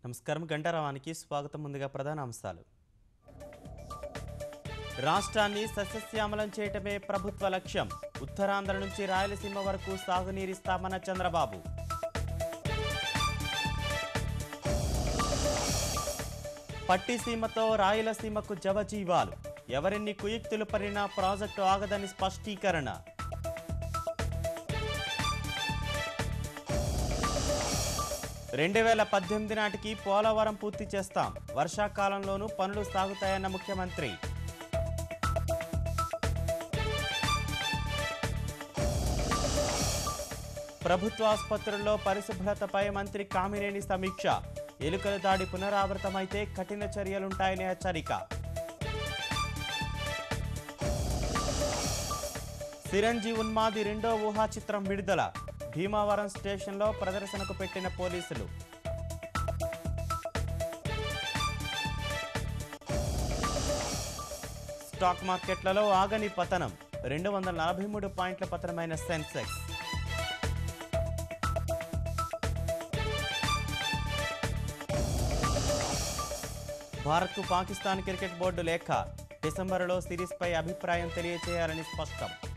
నమస్కారం గంటారావానికి స్వాగతం. ముందుగా ప్రధాన అంశాలు. రాష్ట్రాన్ని సస్యశ్యామలం చేయటమే ప్రభుత్వ లక్ష్యం. ఉత్తరాంధ్ర నుంచి రాయలసీమ వరకు సాగునీరిస్తామన్న చంద్రబాబు. పట్టిసీమతో రాయలసీమకు జవజీవాలు. ఎవరెన్ని కుయుక్తులు పరినా ప్రాజెక్టు ఆగదని స్పష్టీకరణ. 2018 నాటికి పోలవరం పూర్తి చేస్తాం. వర్షాకాలంలోనూ పనులు సాగుతాయన్న ముఖ్యమంత్రి. ప్రభుత్వ ఆసుపత్రుల్లో పరిశుభ్రతపై మంత్రి కామినేని సమీక్ష. ఎలుకల దాడి పునరావృతమైతే కఠిన చర్యలుంటాయని హెచ్చరిక. చిరంజీవి ఉన్మాది రెండో ఊహా చిత్రం విడుదల. భీమావరం స్టేషన్లో ప్రదర్శనకు పెట్టిన పోలీసులు. స్టాక్ మార్కెట్లలో ఆగని పతనం. 243 పాయింట్ల పతనమైన సెన్సెక్స్. భారత్కు పాకిస్తాన్ క్రికెట్ బోర్డు లేఖ. డిసెంబరులో సిరీస్పై అభిప్రాయం తెలియజేయాలని స్పష్టం.